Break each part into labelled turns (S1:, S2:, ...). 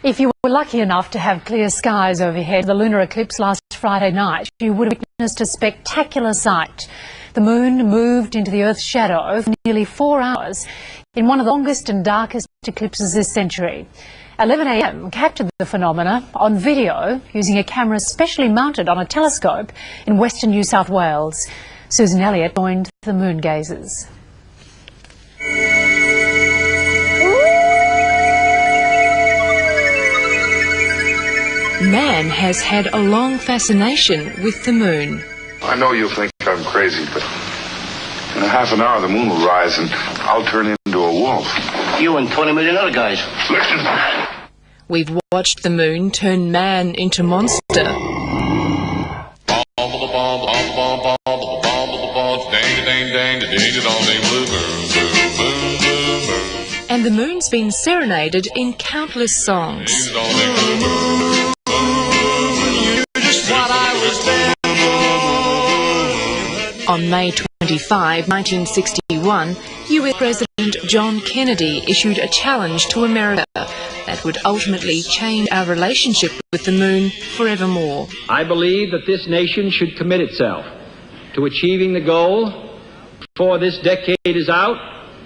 S1: If you were lucky enough to have clear skies overhead the lunar eclipse last Friday night, you would have witnessed a spectacular sight. The moon moved into the Earth's shadow for nearly 4 hours in one of the longest and darkest eclipses this century. 11 a.m. captured the phenomena on video using a camera specially mounted on a telescope in western New South Wales. Susan Elliott joined the moon gazers.
S2: Man has had a long fascination with the moon.
S3: I know you'll think I'm crazy, but in a half an hour the moon will rise and I'll turn into a wolf.
S4: You and 20 million other guys.
S3: Listen.
S2: We've watched the moon turn man into monster. And the moon's been serenaded in countless songs. On May 25, 1961, US President John Kennedy issued a challenge to America that would ultimately change our relationship with the moon forevermore.
S5: I believe that this nation should commit itself to achieving the goal before this decade is out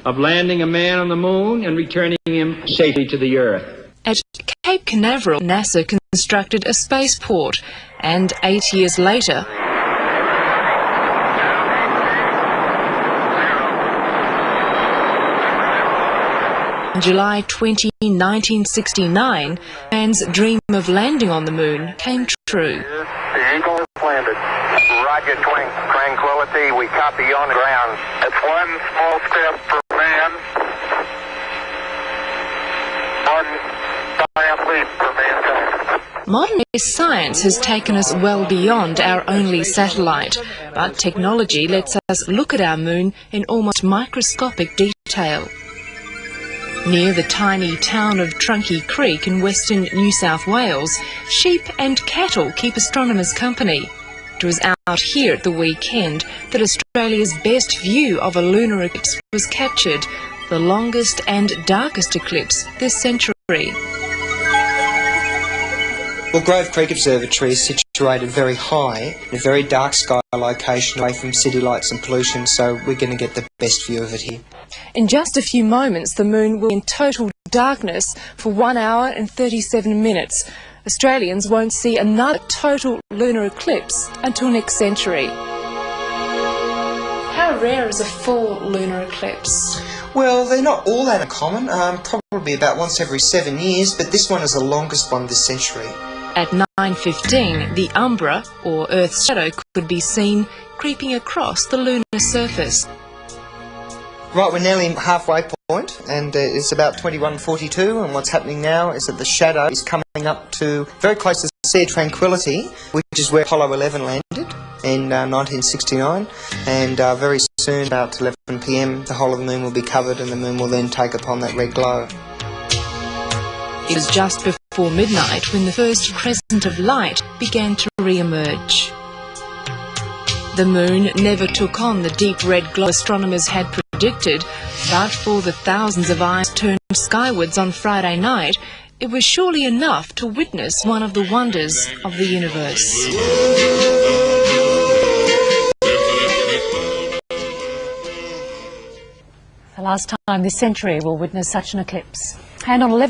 S5: of landing a man on the moon and returning him safely to the Earth.
S2: At Cape Canaveral, NASA constructed a spaceport, and 8 years later, on July 20, 1969, man's dream of landing on the moon came true.
S6: The Eagle has landed. Roger, Tranquility, we copy you on the ground. It's one small step for man, one giant leap for mankind.
S2: Modern science has taken us well beyond our only satellite, but technology lets us look at our moon in almost microscopic detail. Near the tiny town of Trunky Creek in western New South Wales, sheep and cattle keep astronomers company. It was out here at the weekend that Australia's best view of a lunar eclipse was captured, the longest and darkest eclipse this century.
S7: Well, Grove Creek Observatory is situated very high in a very dark sky location away from city lights and pollution, so we're going to get the best view of it here.
S2: In just a few moments, the moon will be in total darkness for 1 hour and 37 minutes. Australians won't see another total lunar eclipse until next century. How rare is a full lunar eclipse?
S7: Well, they're not all that uncommon, probably about once every 7 years, but this one is the longest one this century.
S2: At 9:15, the umbra, or Earth's shadow, could be seen creeping across the lunar surface.
S7: Right, we're nearly halfway point, and it's about 21:42, and what's happening now is that the shadow is coming up to very close to the Sea of Tranquility, which is where Apollo 11 landed in 1969, and very soon, about 11 p.m, the whole of the moon will be covered, and the moon will then take upon that red glow.
S2: It was just before midnight when the first crescent of light began to re-emerge. The moon never took on the deep red glow astronomers had predicted, but for the thousands of eyes turned skywards on Friday night, it was surely enough to witness one of the wonders of the universe.
S1: The last time this century will witness such an eclipse. And on 11